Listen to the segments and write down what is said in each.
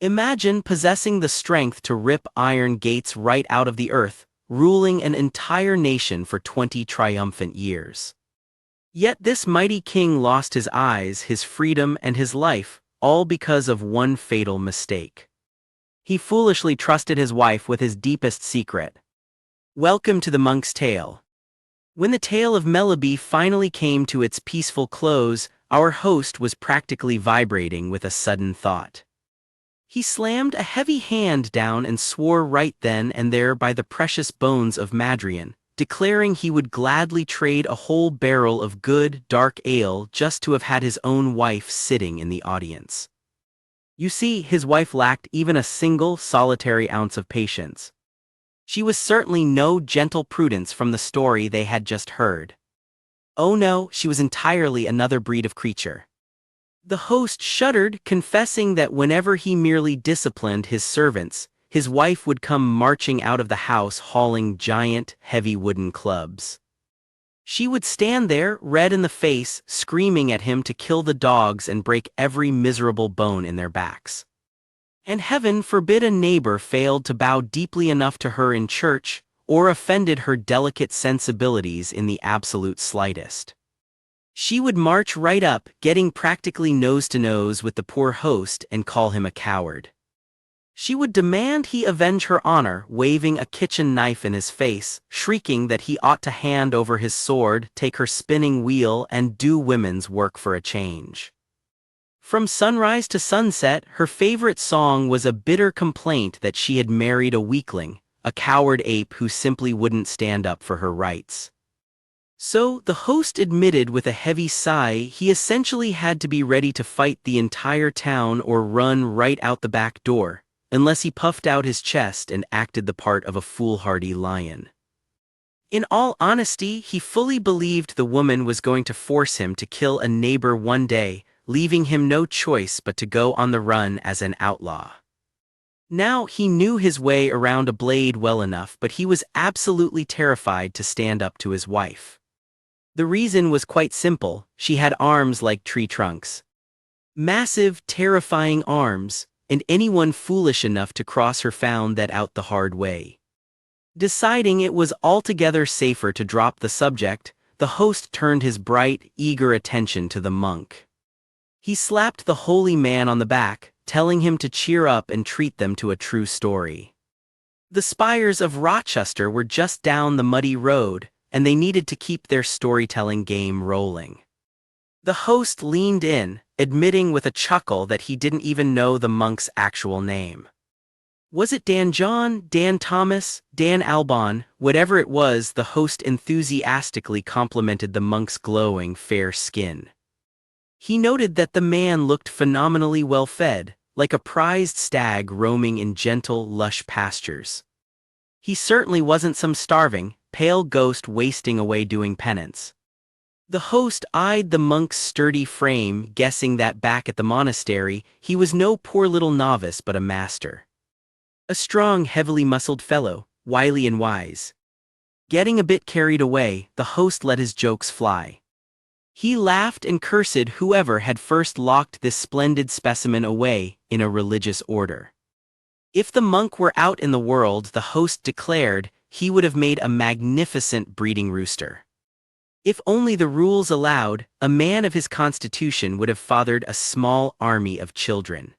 Imagine possessing the strength to rip iron gates right out of the earth, ruling an entire nation for 20 triumphant years. Yet this mighty king lost his eyes, his freedom, and his life, all because of one fatal mistake. He foolishly trusted his wife with his deepest secret. Welcome to the Monk's Tale. When the tale of Melleby finally came to its peaceful close, our host was practically vibrating with a sudden thought. He slammed a heavy hand down and swore right then and there by the precious bones of Madrian, declaring he would gladly trade a whole barrel of good, dark ale just to have had his own wife sitting in the audience. You see, his wife lacked even a single solitary ounce of patience. She was certainly no gentle Prudence from the story they had just heard. Oh no, she was entirely another breed of creature. The host shuddered, confessing that whenever he merely disciplined his servants, his wife would come marching out of the house hauling giant, heavy wooden clubs. She would stand there, red in the face, screaming at him to kill the dogs and break every miserable bone in their backs. And heaven forbid a neighbor failed to bow deeply enough to her in church, or offended her delicate sensibilities in the absolute slightest. She would march right up, getting practically nose to nose with the poor host and call him a coward. She would demand he avenge her honor, waving a kitchen knife in his face, shrieking that he ought to hand over his sword, take her spinning wheel, and do women's work for a change. From sunrise to sunset, her favorite song was a bitter complaint that she had married a weakling, a coward ape who simply wouldn't stand up for her rights. So, the host admitted with a heavy sigh, he essentially had to be ready to fight the entire town or run right out the back door, unless he puffed out his chest and acted the part of a foolhardy lion. In all honesty, he fully believed the woman was going to force him to kill a neighbor one day, leaving him no choice but to go on the run as an outlaw. Now he knew his way around a blade well enough, but he was absolutely terrified to stand up to his wife. The reason was quite simple: she had arms like tree trunks. Massive, terrifying arms, and anyone foolish enough to cross her found that out the hard way. Deciding it was altogether safer to drop the subject, the host turned his bright, eager attention to the monk. He slapped the holy man on the back, telling him to cheer up and treat them to a true story. The spires of Rochester were just down the muddy road, and they needed to keep their storytelling game rolling. The host leaned in, admitting with a chuckle that he didn't even know the monk's actual name. Was it Dan John, Dan Thomas, Dan Albon? Whatever it was, the host enthusiastically complimented the monk's glowing, fair skin. He noted that the man looked phenomenally well fed, like a prized stag roaming in gentle, lush pastures. He certainly wasn't some starving, pale ghost wasting away doing penance. The host eyed the monk's sturdy frame, guessing that back at the monastery, he was no poor little novice but a master. A strong, heavily muscled fellow, wily and wise. Getting a bit carried away, the host let his jokes fly. He laughed and cursed whoever had first locked this splendid specimen away in a religious order. If the monk were out in the world, the host declared, he would have made a magnificent breeding rooster. If only the rules allowed, a man of his constitution would have fathered a small army of children.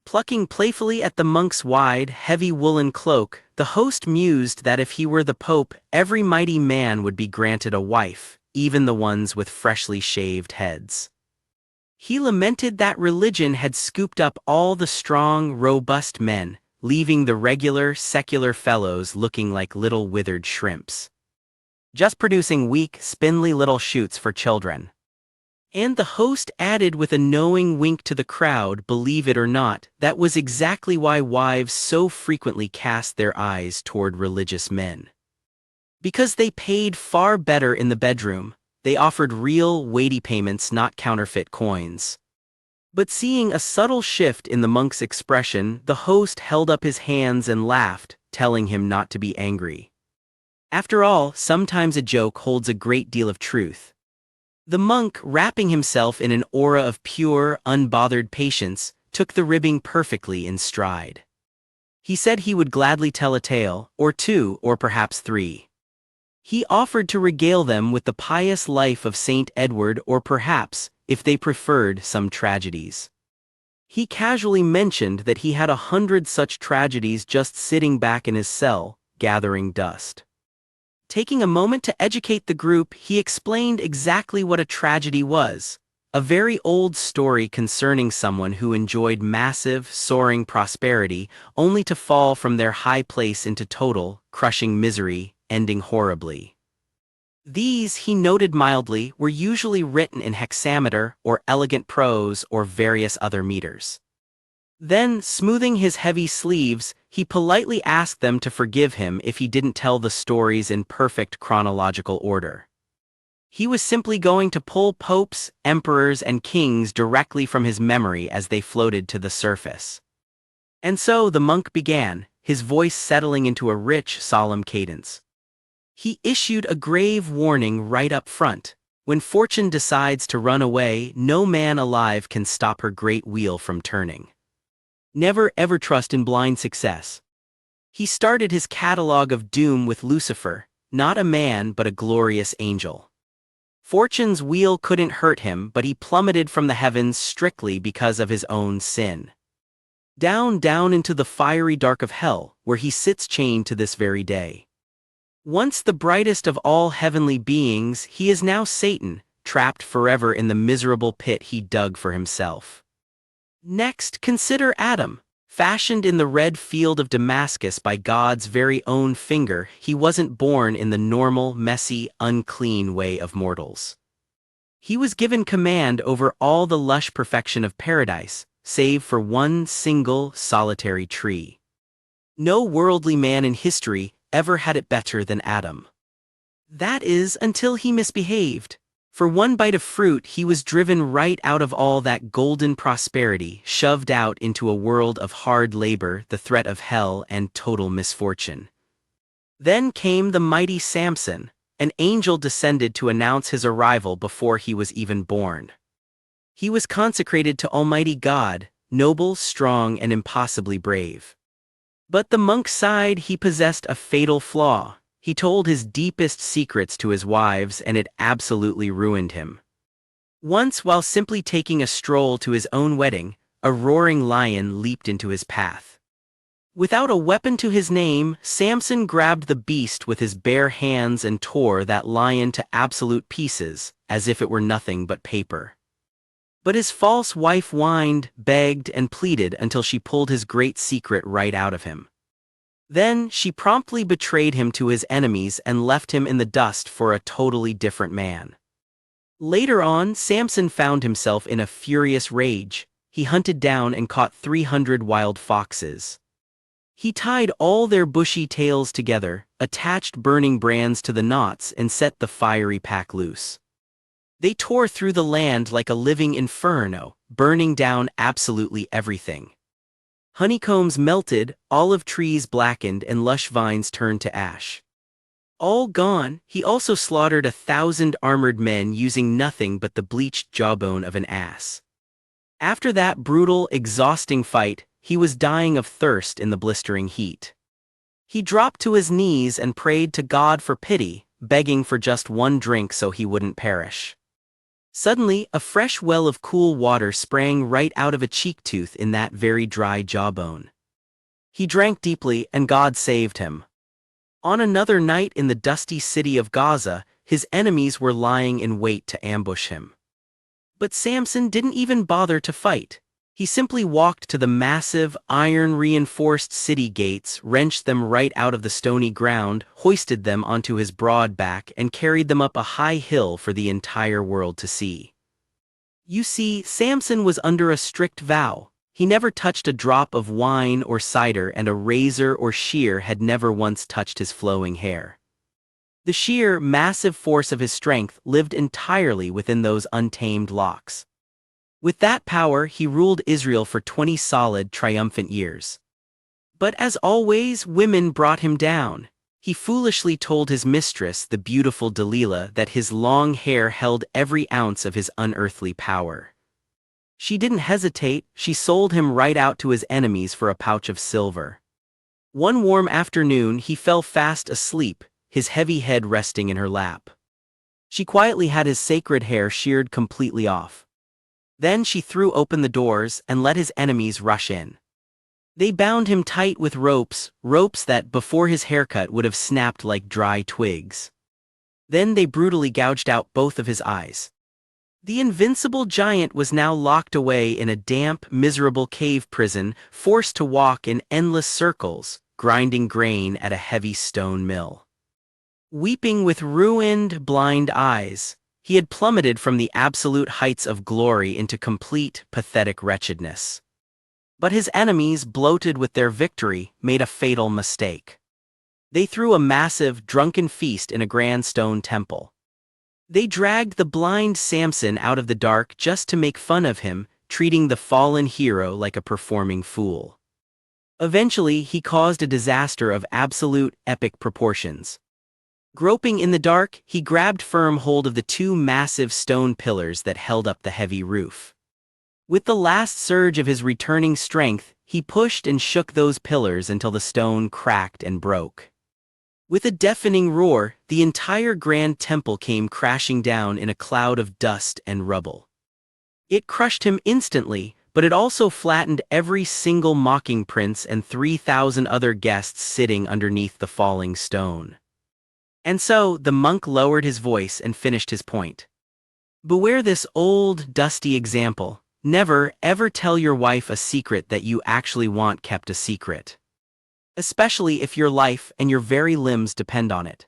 Plucking playfully at the monk's wide, heavy woolen cloak, the host mused that if he were the Pope, every mighty man would be granted a wife, even the ones with freshly shaved heads. He lamented that religion had scooped up all the strong, robust men, leaving the regular, secular fellows looking like little withered shrimps. Just producing weak, spindly little shoots for children. And the host added with a knowing wink to the crowd, believe it or not, that was exactly why wives so frequently cast their eyes toward religious men. Because they paid far better in the bedroom, they offered real, weighty payments, not counterfeit coins. But seeing a subtle shift in the monk's expression, the host held up his hands and laughed, telling him not to be angry. After all, sometimes a joke holds a great deal of truth. The monk, wrapping himself in an aura of pure, unbothered patience, took the ribbing perfectly in stride. He said he would gladly tell a tale, or two, or perhaps three. He offered to regale them with the pious life of Saint Edward, or perhaps, if they preferred, some tragedies. He casually mentioned that he had 100 such tragedies just sitting back in his cell, gathering dust. Taking a moment to educate the group, he explained exactly what a tragedy was. A very old story concerning someone who enjoyed massive, soaring prosperity, only to fall from their high place into total, crushing misery, ending horribly. These, he noted mildly, were usually written in hexameter, or elegant prose, or various other meters. Then, smoothing his heavy sleeves, he politely asked them to forgive him if he didn't tell the stories in perfect chronological order. He was simply going to pull popes, emperors, and kings directly from his memory as they floated to the surface. And so the monk began, his voice settling into a rich, solemn cadence. He issued a grave warning right up front. When fortune decides to run away, no man alive can stop her great wheel from turning. Never ever trust in blind success. He started his catalogue of doom with Lucifer, not a man but a glorious angel. Fortune's wheel couldn't hurt him, but he plummeted from the heavens strictly because of his own sin. Down, down into the fiery dark of hell, where he sits chained to this very day. Once the brightest of all heavenly beings, he is now Satan, trapped forever in the miserable pit he dug for himself. Next, consider Adam. Fashioned in the red field of Damascus by God's very own finger, he wasn't born in the normal, messy, unclean way of mortals. He was given command over all the lush perfection of paradise, save for one single, solitary tree. No worldly man in history ever had it better than Adam. That is, until he misbehaved. For one bite of fruit he was driven right out of all that golden prosperity, shoved out into a world of hard labor, the threat of hell, and total misfortune. Then came the mighty Samson. An angel descended to announce his arrival before he was even born. He was consecrated to Almighty God, noble, strong, and impossibly brave. But the monk sighed. He possessed a fatal flaw. He told his deepest secrets to his wives, and it absolutely ruined him. Once, while simply taking a stroll to his own wedding, a roaring lion leaped into his path. Without a weapon to his name, Samson grabbed the beast with his bare hands and tore that lion to absolute pieces, as if it were nothing but paper. But his false wife whined, begged, and pleaded until she pulled his great secret right out of him. Then, she promptly betrayed him to his enemies and left him in the dust for a totally different man. Later on, Samson found himself in a furious rage. He hunted down and caught 300 wild foxes. He tied all their bushy tails together, attached burning brands to the knots, and set the fiery pack loose. They tore through the land like a living inferno, burning down absolutely everything. Honeycombs melted, olive trees blackened, and lush vines turned to ash. All gone, he also slaughtered 1,000 armored men using nothing but the bleached jawbone of an ass. After that brutal, exhausting fight, he was dying of thirst in the blistering heat. He dropped to his knees and prayed to God for pity, begging for just one drink so he wouldn't perish. Suddenly, a fresh well of cool water sprang right out of a cheek tooth in that very dry jawbone. He drank deeply, and God saved him. On another night in the dusty city of Gaza, his enemies were lying in wait to ambush him. But Samson didn't even bother to fight. He simply walked to the massive, iron-reinforced city gates, wrenched them right out of the stony ground, hoisted them onto his broad back, and carried them up a high hill for the entire world to see. You see, Samson was under a strict vow. He never touched a drop of wine or cider, and a razor or shear had never once touched his flowing hair. The sheer, massive force of his strength lived entirely within those untamed locks. With that power, he ruled Israel for 20 solid, triumphant years. But as always, women brought him down. He foolishly told his mistress, the beautiful Delilah, that his long hair held every ounce of his unearthly power. She didn't hesitate, she sold him right out to his enemies for a pouch of silver. One warm afternoon he fell fast asleep, his heavy head resting in her lap. She quietly had his sacred hair sheared completely off. Then she threw open the doors and let his enemies rush in. They bound him tight with ropes that before his haircut would have snapped like dry twigs. Then they brutally gouged out both of his eyes. The invincible giant was now locked away in a damp, miserable cave prison, forced to walk in endless circles, grinding grain at a heavy stone mill. Weeping with ruined, blind eyes, he had plummeted from the absolute heights of glory into complete, pathetic wretchedness. But his enemies, bloated with their victory, made a fatal mistake. They threw a massive, drunken feast in a grand stone temple. They dragged the blind Samson out of the dark just to make fun of him, treating the fallen hero like a performing fool. Eventually, he caused a disaster of absolute, epic proportions. Groping in the dark, he grabbed firm hold of the two massive stone pillars that held up the heavy roof. With the last surge of his returning strength, he pushed and shook those pillars until the stone cracked and broke. With a deafening roar, the entire grand temple came crashing down in a cloud of dust and rubble. It crushed him instantly, but it also flattened every single mocking prince and 3,000 other guests sitting underneath the falling stone. And so, the monk lowered his voice and finished his point. Beware this old, dusty example. Never, ever tell your wife a secret that you actually want kept a secret. Especially if your life and your very limbs depend on it.